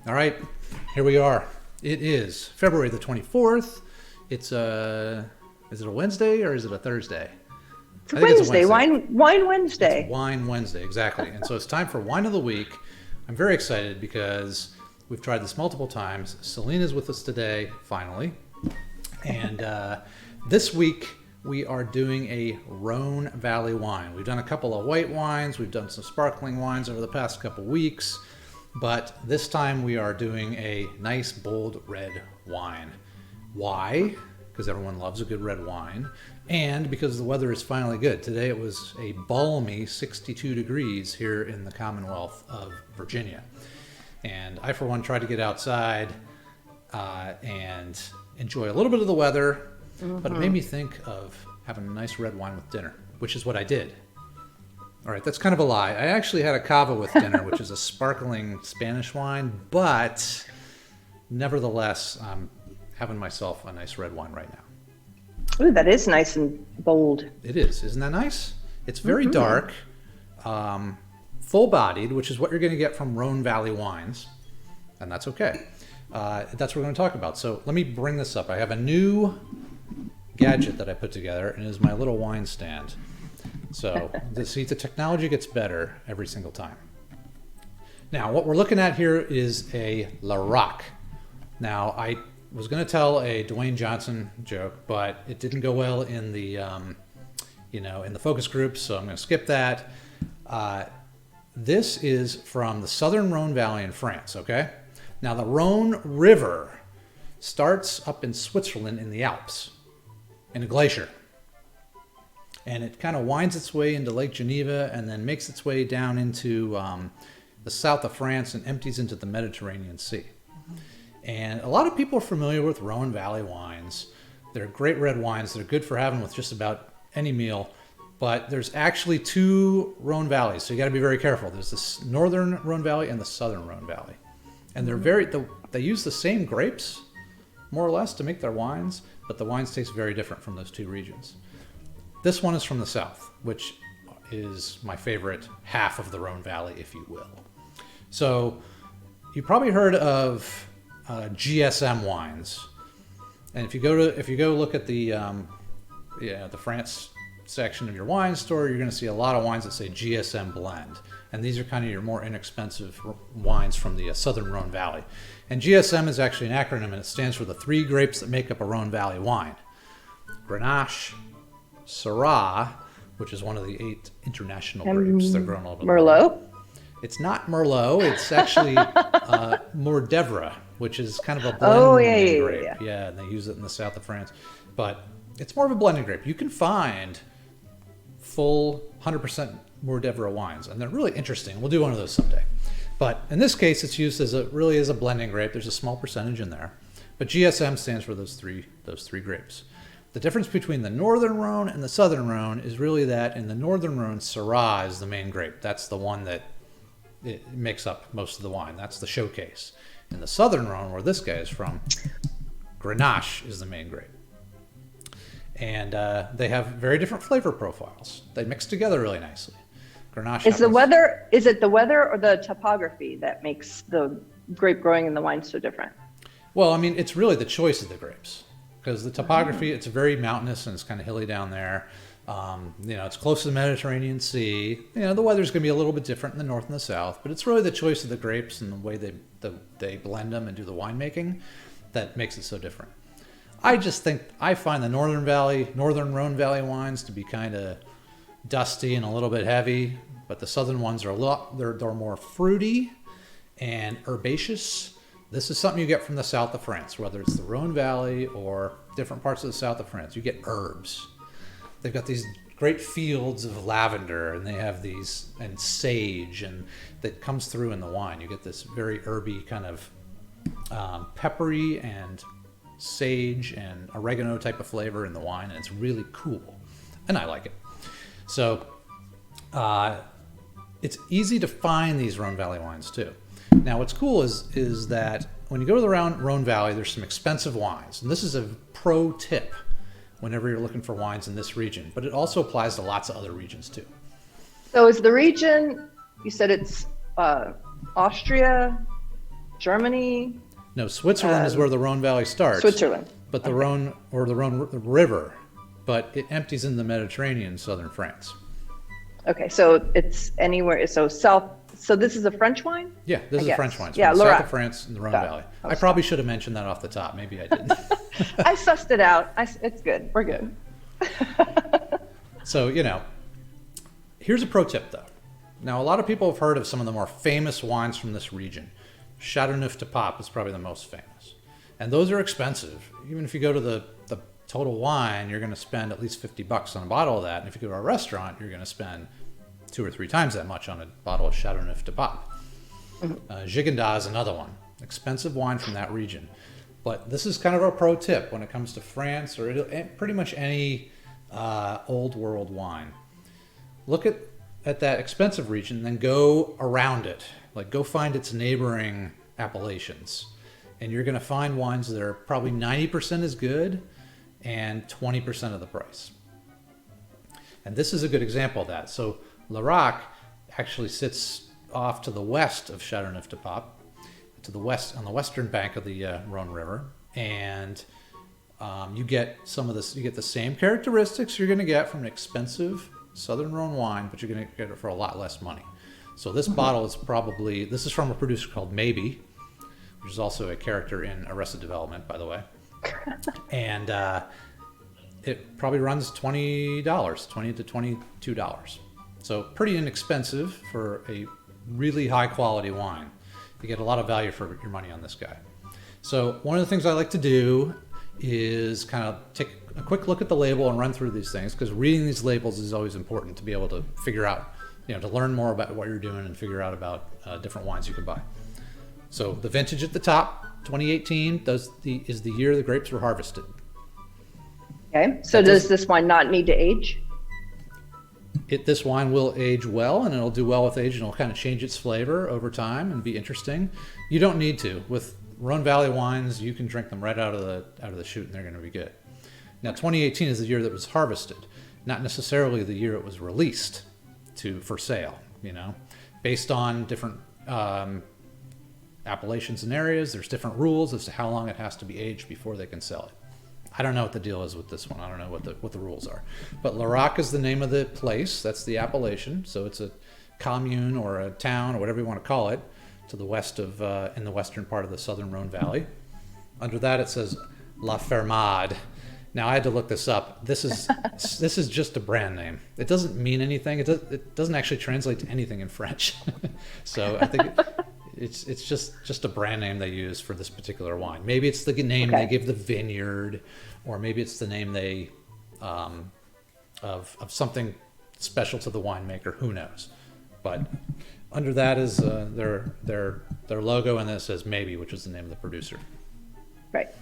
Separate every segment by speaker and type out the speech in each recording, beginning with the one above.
Speaker 1: All right, here we are. It is February the 24th. It's is it a Wednesday or is it a Thursday?
Speaker 2: It's Wednesday. Wine Wednesday.
Speaker 1: It's Wine Wednesday, exactly. And so it's time for Wine of the Week. I'm very excited because we've tried this multiple times. Selena's with us today, finally. And this week we are doing a Rhône Valley wine. We've done a couple of white wines. We've done some sparkling wines over the past couple weeks. But this time we are doing a nice, bold red wine. Why? Because everyone loves a good red wine. And because the weather is finally good. Today it was a balmy 62 degrees here in the Commonwealth of Virginia. And I, for one, tried to get outside and enjoy a little bit of the weather. But it made me think of having a nice red wine with dinner, which is what I did. All right, that's kind of a lie. I actually had a cava with dinner, which is a sparkling Spanish wine, but nevertheless, I'm having myself a nice red wine right now.
Speaker 2: Ooh, that is nice and bold.
Speaker 1: It is. Isn't that nice? It's very dark, full-bodied, which is what you're going to get from Rhône Valley wines, and that's okay. That's what we're going to talk about. So let me bring this up. I have a new gadget that I put together, and it is my little wine stand. So see, the technology gets better every single time. Now, what we're looking at here is a Lirac. Now, I was going to tell a Dwayne Johnson joke, but it didn't go well in the, in the focus groups, so I'm going to skip that. This is from the Southern Rhône Valley in France, okay? Now, the Rhône River starts up in Switzerland in the Alps, in a glacier. And it kind of winds its way into Lake Geneva and then makes its way down into the south of France and empties into the Mediterranean Sea. And a lot of people are familiar with Rhône Valley wines. They're great red wines. They're good for having with just about any meal. But there's actually two Rhône Valleys, so you got to be very careful. There's the northern Rhône Valley and the southern Rhône Valley. And they use the same grapes, more or less, to make their wines, but the wines taste very different from those two regions. This one is from the south, which is my favorite half of the Rhône Valley, if you will. So you probably heard of GSM wines, and if you go look at the France section of your wine store, you're going to see a lot of wines that say GSM blend, and these are kind of your more inexpensive wines from the Southern Rhône Valley. And GSM is actually an acronym, and it stands for the three grapes that make up a Rhône Valley wine: Grenache, Syrah, which is one of the 8 international grapes. They're grown all over the
Speaker 2: Merlot?
Speaker 1: world. It's not Merlot. It's actually Mourvèdre, which is kind of a blending grape. Yeah, and they use it in the south of France. But it's more of a blending grape. You can find full 100% Mourvèdre wines, and they're really interesting. We'll do one of those someday. But in this case, it's used as a blending grape. There's a small percentage in there. But GSM stands for those three grapes. The difference between the Northern Rhône and the Southern Rhône is really that in the Northern Rhône, Syrah is the main grape. That's the one that it makes up most of the wine. That's the showcase. In the Southern Rhône, where this guy is from, Grenache is the main grape. And they have very different flavor profiles. They mix together really nicely. Grenache
Speaker 2: is it the weather or the topography that makes the grape growing in the wine so different?
Speaker 1: Well, I mean, it's really the choice of the grapes. Because the topography, it's very mountainous and it's kind of hilly down there. It's close to the Mediterranean Sea. The weather's going to be a little bit different in the north and the south, but it's really the choice of the grapes and the way they blend them and do the winemaking that makes it so different. I find the Northern Rhône Valley wines to be kind of dusty and a little bit heavy, but the southern ones are they're more fruity and herbaceous. This is something you get from the south of France, whether it's the Rhône Valley or different parts of the south of France. You get herbs. They've got these great fields of lavender, and they have these, and sage, and that comes through in the wine. You get this very herby kind of peppery and sage and oregano type of flavor in the wine, and it's really cool. And I like it. So it's easy to find these Rhône Valley wines too. Now, what's cool is that when you go to the Rhône Valley, there's some expensive wines. And this is a pro tip whenever you're looking for wines in this region. But it also applies to lots of other regions, too.
Speaker 2: So is the region, you said it's Austria, Germany?
Speaker 1: No, Switzerland is where the Rhone Valley starts.
Speaker 2: Switzerland.
Speaker 1: But the Rhone, or the Rhone River, but it empties in the Mediterranean, southern France.
Speaker 2: Okay, so it's anywhere. So this is a French wine?
Speaker 1: Yeah, this is a French wine. It's
Speaker 2: Yeah,
Speaker 1: from the south
Speaker 2: Lorac.
Speaker 1: of France in the Rhone Valley. I probably should have mentioned that off the top. Maybe I didn't.
Speaker 2: I sussed it out. It's good. We're good.
Speaker 1: So, here's a pro tip though. Now, a lot of people have heard of some of the more famous wines from this region. Chateauneuf du Pape is probably the most famous. And those are expensive. Even if you go to the total wine, you're going to spend at least $50 on a bottle of that. And if you go to a restaurant, you're going to spend 2 or 3 times that much on a bottle of Chateauneuf du Pape. Gigondas is another one. Expensive wine from that region. But this is kind of a pro tip when it comes to France or pretty much any old world wine. Look at that expensive region, then go around it. Like go find its neighboring appellations. And you're going to find wines that are probably 90% as good and 20% of the price. And this is a good example of that. So Lirac actually sits off to the west of Chateauneuf du Pape, to the west, on the western bank of the Rhone River. And you get some of this, you get the same characteristics you're going to get from an expensive Southern Rhone wine, but you're going to get it for a lot less money. So this bottle is probably, this is from a producer called Maby, which is also a character in Arrested Development, by the way. And it probably runs $20 to $22. So pretty inexpensive for a really high quality wine. You get a lot of value for your money on this guy. So one of the things I like to do is kind of take a quick look at the label and run through these things, because reading these labels is always important to be able to figure out, to learn more about what you're doing and figure out about different wines you can buy. So the vintage at the top, 2018, is the year the grapes were harvested.
Speaker 2: Okay, so does this wine not need to age?
Speaker 1: This wine will age well, and it'll do well with age, and it'll kind of change its flavor over time and be interesting. You don't need to. With Rhone Valley wines, you can drink them right out of the chute, and they're going to be good. Now, 2018 is the year that was harvested, not necessarily the year it was released for sale. Based on different appellations and areas, there's different rules as to how long it has to be aged before they can sell it. I don't know what the deal is with this one. I don't know what the rules are. But Lorac is the name of the place. That's the appellation. So it's a commune or a town or whatever you want to call it to the west of, in the western part of the Southern Rhône Valley. Under that it says La Fermade. Now I had to look this up. This is just a brand name. It doesn't mean anything. It doesn't actually translate to anything in French. So I think it's just a brand name they use for this particular wine. Maybe it's the name they give the vineyard, or maybe it's the name they of something special to the winemaker. Who knows? But under that is their logo, and then it says Maby, which is the name of the producer.
Speaker 2: Right.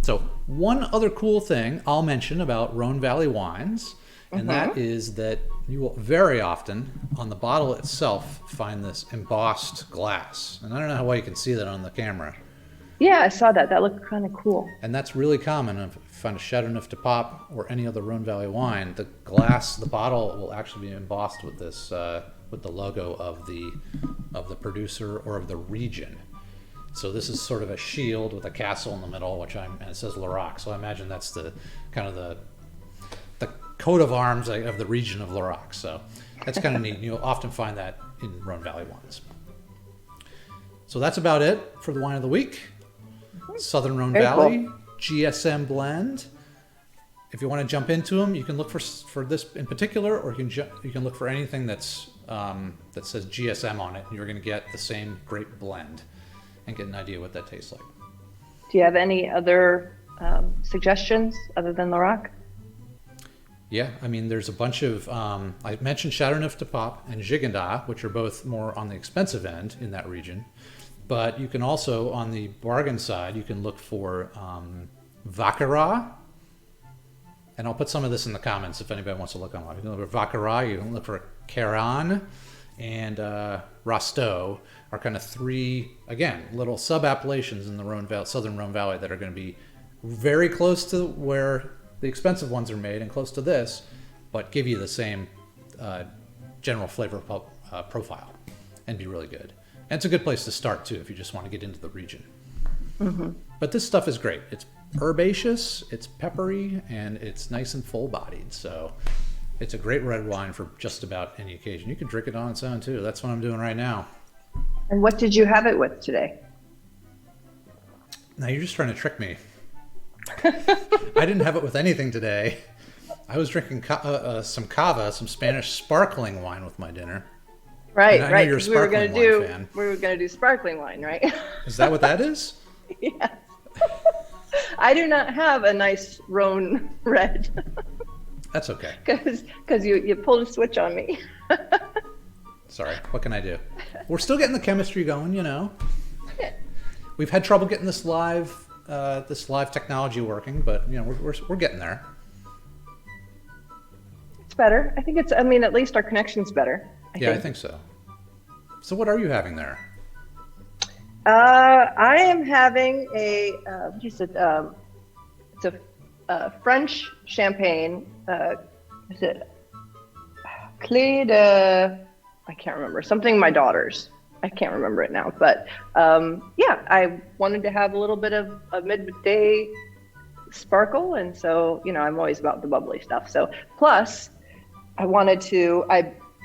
Speaker 1: So one other cool thing I'll mention about Rhone Valley wines, and that is that you will very often on the bottle itself find this embossed glass. And I don't know how well you can see that on the camera.
Speaker 2: Yeah, I saw that. That looked kind of cool.
Speaker 1: And that's really common. If you find a Chateauneuf du Pape or any other Rhone Valley wine, the glass, the bottle will actually be embossed with this, with the logo of the producer or of the region. So this is sort of a shield with a castle in the middle, and it says Lirac. So I imagine that's the kind of the coat of arms of the region of Lirac. So that's kind of neat. You'll often find that in Rhone Valley wines. So that's about it for the wine of the week. Southern Rhone Valley, cool. GSM blend. If you want to jump into them, you can look for this in particular, or you can look for anything that says GSM on it. You're going to get the same grape blend and get an idea what that tastes like.
Speaker 2: Do you have any other suggestions other than Lorac?
Speaker 1: Yeah, I mean, there's a bunch of, I mentioned Chateauneuf du Pape and Gigondas, which are both more on the expensive end in that region. But you can also, on the bargain side, you can look for Vaccarat. And I'll put some of this in the comments if anybody wants to look online. You can look for Vaccarat, you can look for Caran, and Rasteau are kind of three, again, little sub-appellations in the Southern Rhone Valley that are going to be very close to where the expensive ones are made and close to this, but give you the same general flavor profile and be really good. And it's a good place to start too if you just want to get into the region.
Speaker 2: Mm-hmm.
Speaker 1: But this stuff is great. It's herbaceous, it's peppery, and it's nice and full-bodied. So it's a great red wine for just about any occasion. You can drink it on its own too. That's what I'm doing right now.
Speaker 2: And what did you have it with today?
Speaker 1: Now you're just trying to trick me. I didn't have it with anything today. I was drinking some cava, some Spanish sparkling wine with my dinner.
Speaker 2: Right,
Speaker 1: and I know
Speaker 2: right.
Speaker 1: you're a
Speaker 2: 'Cause we were
Speaker 1: sparkling
Speaker 2: gonna
Speaker 1: wine fan.
Speaker 2: We were going to do sparkling wine, right?
Speaker 1: Is that what that is?
Speaker 2: Yes. I do not have a nice Rhone red.
Speaker 1: That's okay.
Speaker 2: Because you pulled a switch on me.
Speaker 1: Sorry, what can I do? We're still getting the chemistry going, you know. We've had trouble getting this live technology working, but you know we're getting there.
Speaker 2: It's better. I think it's. I mean, at least our connection's better.
Speaker 1: I think so. So what are you having there?
Speaker 2: I am having a what is it? It's a French champagne. Is it Clé de? I can't remember. Something my daughter's. I can't remember it now. But yeah, I wanted to have a little bit of a midday sparkle, and so you know I'm always about the bubbly stuff. So plus, I wanted to.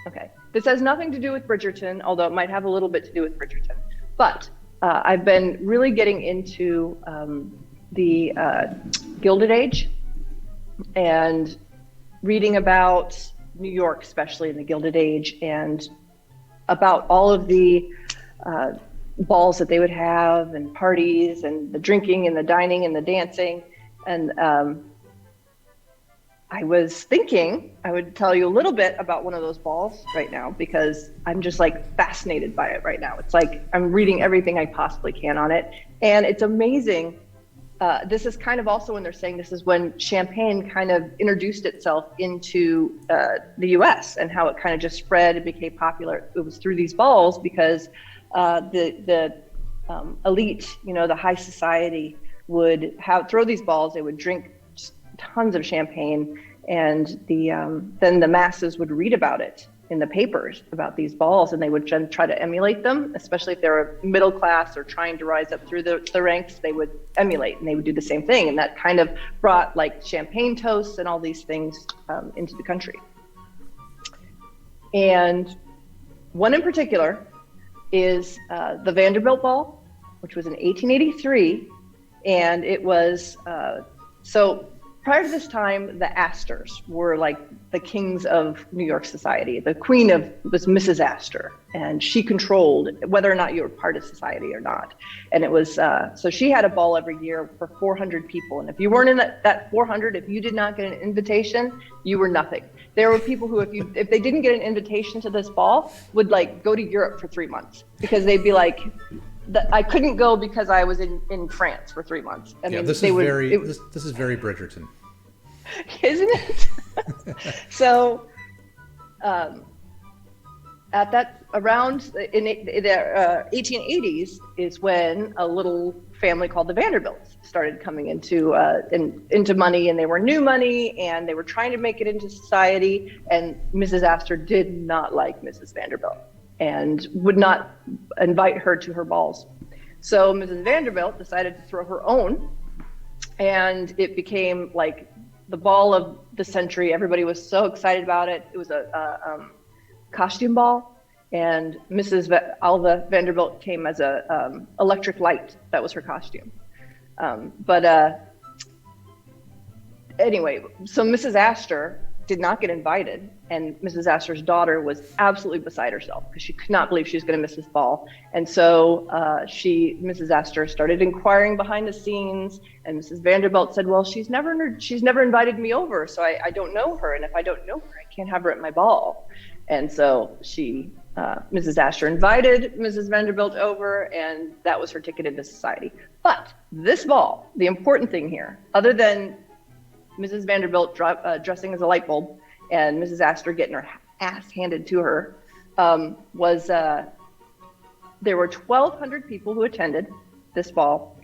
Speaker 2: Okay. This has nothing to do with Bridgerton, although it might have a little bit to do with Bridgerton. But I've been really getting into the Gilded Age and reading about New York, especially in the Gilded Age, and about all of the balls that they would have and parties and the drinking and the dining and the dancing. And I was thinking I would tell you a little bit about one of those balls right now because I'm just like fascinated by it right now. It's like I'm reading everything I possibly can on it. And it's amazing. This is kind of also when they're saying this is when champagne kind of introduced itself into the US and how it kind of just spread and became popular. It was through these balls because the elite, you know, the high society would throw these balls. They would drink tons of champagne, and then the masses would read about it in the papers about these balls, and they would try to emulate them, especially if they were middle class or trying to rise up through the ranks. They would emulate and they would do the same thing, and that kind of brought like champagne toasts and all these things into the country. And one in particular is the Vanderbilt Ball, which was in 1883, and it was so prior to this time, the Astors were like the kings of New York society. The queen was Mrs. Astor, and she controlled whether or not you were part of society or not. And it was, so she had a ball every year for 400 people. And if you weren't in that 400, if you did not get an invitation, you were nothing. There were people who, if they didn't get an invitation to this ball, would like go to Europe for 3 months because they'd be like, I couldn't go because I was in France for 3 months. I mean,
Speaker 1: this is very Bridgerton.
Speaker 2: Isn't it? So at that around in the 1880s is when a little family called the Vanderbilts started coming into money, and they were new money, and they were trying to make it into society. And Mrs. Astor did not like Mrs. Vanderbilt and would not invite her to her balls. So Mrs. Vanderbilt decided to throw her own, and it became like the ball of the century. Everybody was so excited about it. It was a costume ball, and Mrs. Alva Vanderbilt came as a electric light. That was her costume. Anyway, so Mrs. Astor did not get invited, and Mrs. Astor's daughter was absolutely beside herself because she could not believe she was going to miss this ball. And so Mrs. Astor started inquiring behind the scenes, and Mrs. Vanderbilt said, well, she's never invited me over, so I don't know her, and if I don't know her, I can't have her at my ball. And so Mrs. Astor invited Mrs. Vanderbilt over, and that was her ticket into society. But this ball, the important thing here, other than Mrs. Vanderbilt dressing as a light bulb and Mrs. Astor getting her ass handed to her, was there were 1,200 people who attended this ball,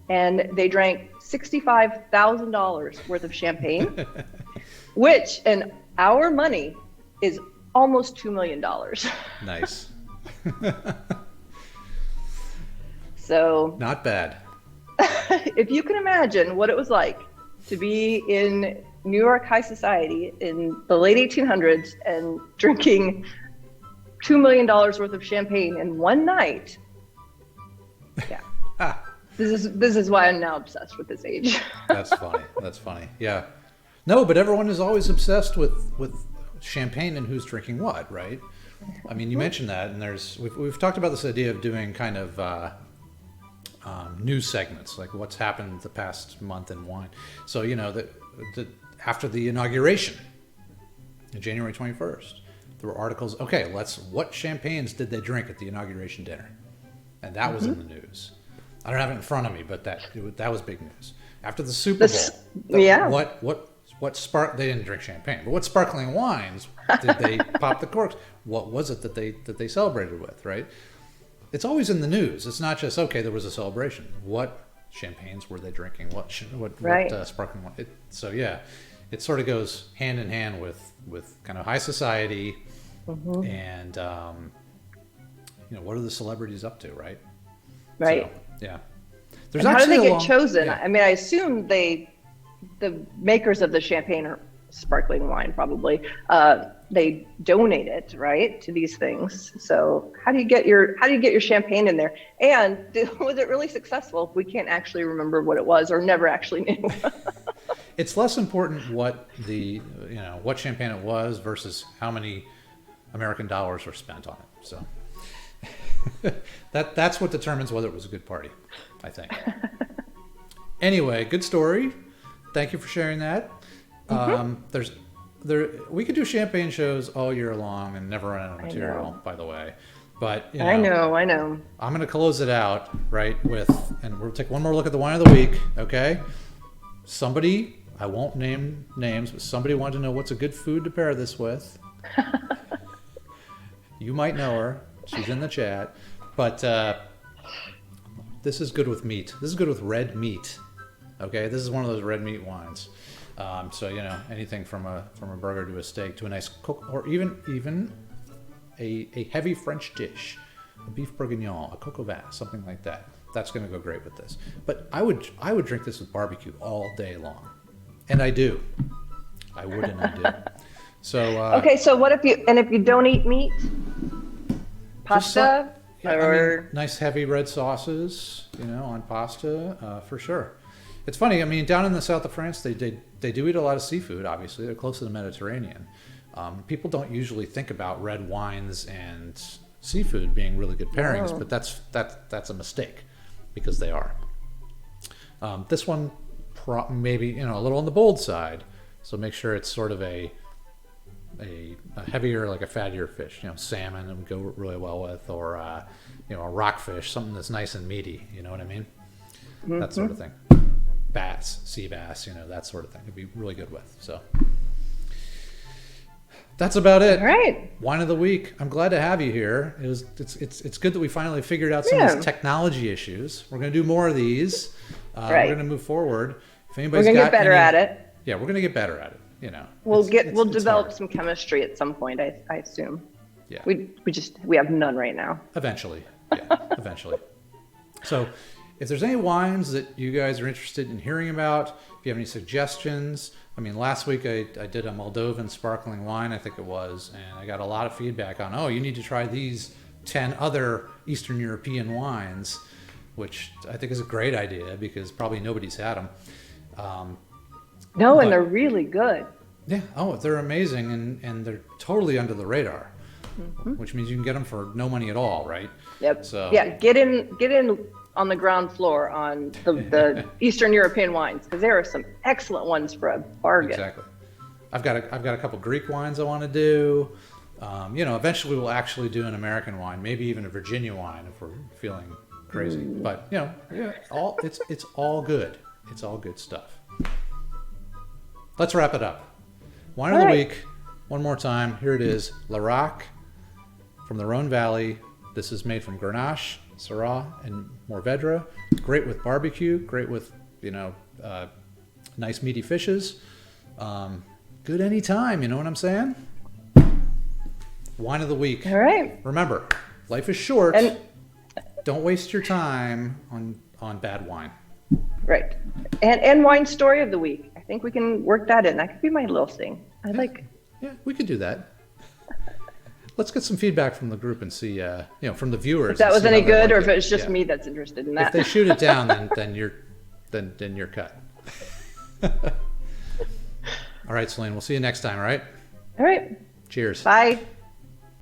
Speaker 2: and they drank $65,000 worth of champagne, which in our money is almost $2 million.
Speaker 1: Nice.
Speaker 2: So
Speaker 1: not bad.
Speaker 2: if you can imagine what it was like to be in New York high society in the late 1800s and drinking $2 million worth of champagne in one night. Yeah. This is why I'm now obsessed with this age.
Speaker 1: That's funny. That's funny. Yeah. No, but everyone is always obsessed with champagne and who's drinking what, right? I mean, you mentioned that, and we've talked about this idea of doing kind of news segments, like what's happened the past month in wine. So, after the inauguration, on January 21st, there were articles, okay, what champagnes did they drink at the inauguration dinner? And that was in the news. I don't have it in front of me, but that was big news. After the Super Bowl, they didn't drink champagne, but what sparkling wines did they pop the corks? What was it that they celebrated with, right? It's always in the news. It's not just, okay, there was a celebration. What champagnes were they drinking? What sparkling wine? It sort of goes hand in hand with kind of high society and, what are the celebrities up to, right?
Speaker 2: Right.
Speaker 1: So, yeah.
Speaker 2: And how do they get chosen? Yeah. I mean, I assume the makers of the champagne or sparkling wine probably, they donate it, right, to these things. So how do you get your champagne in there? And was it really successful if we can't actually remember what it was or never actually knew?
Speaker 1: It's less important what what champagne it was versus how many American dollars were spent on it. So that's what determines whether it was a good party, I think. Anyway, good story. Thank you for sharing that. We could do champagne shows all year long and never run out of material, by the way. But
Speaker 2: I know.
Speaker 1: I'm going to close it out and we'll take one more look at the wine of the week. Okay. Somebody, I won't name names, but somebody wanted to know what's a good food to pair this with. You might know her. She's in the chat. But this is good with meat. This is good with red meat. Okay, this is one of those red meat wines. So anything from a burger to a steak to a nice cook, or even a heavy French dish, a beef bourguignon, a coq au vin, something like that. That's going to go great with this. But I would drink this with barbecue all day long, and I do. I would and I do. So
Speaker 2: okay. So what if you don't eat meat? Pasta
Speaker 1: nice heavy red sauces, on pasta for sure. It's funny. I mean, down in the south of France, they do eat a lot of seafood. Obviously, they're close to the Mediterranean. People don't usually think about red wines and seafood being really good pairings, but that's a mistake because they are. This one maybe a little on the bold side, so make sure it's sort of a heavier, like a fattier fish. Salmon would go really well with, or a rockfish, something that's nice and meaty. You know what I mean? That sort of thing. Bass, sea bass, that sort of thing. It'd be really good with. So that's about it.
Speaker 2: All right.
Speaker 1: Wine of the week. I'm glad to have you here. It's good that we finally figured out some of these technology issues. We're going to do more of these. We're going to move forward. If anybody's
Speaker 2: we're going to get better at it.
Speaker 1: Yeah, we're going to get better at it.
Speaker 2: We'll develop some chemistry at some point. I assume.
Speaker 1: Yeah.
Speaker 2: We have none right now.
Speaker 1: Eventually. Yeah. Eventually. So, if there's any wines that you guys are interested in hearing about, if you have any suggestions, I mean, last week I did a Moldovan sparkling wine, I think it was, and I got a lot of feedback on, you need to try these 10 other Eastern European wines, which I think is a great idea because probably nobody's had them.
Speaker 2: And they're really good.
Speaker 1: Yeah. Oh, they're amazing, and they're totally under the radar, which means you can get them for no money at all, right?
Speaker 2: Yep.
Speaker 1: So
Speaker 2: yeah, get in on the ground floor on the Eastern European wines, because there are some excellent ones for a bargain.
Speaker 1: Exactly. I've got a couple Greek wines I want to do. Eventually we'll actually do an American wine, maybe even a Virginia wine if we're feeling crazy. But it's all good. It's all good stuff. Let's wrap it up. Wine of the week, one more time. Here it is, Lirac from the Rhône Valley. This is made from Grenache, Syrah, and Mourvèdre. Great with barbecue. Great with nice meaty fishes. Good anytime. You know what I'm saying? Wine of the week.
Speaker 2: All right.
Speaker 1: Remember, life is short.
Speaker 2: And
Speaker 1: don't waste your time on bad wine.
Speaker 2: Right. And wine story of the week. I think we can work that in. That could be my little thing.
Speaker 1: Yeah, we could do that. Let's get some feedback from the group and see, from the viewers.
Speaker 2: If that was any good, or if it's just me that's interested in that.
Speaker 1: If they shoot it down, then you're cut. All right, Celine. We'll see you next time. All right.
Speaker 2: All right.
Speaker 1: Cheers.
Speaker 2: Bye.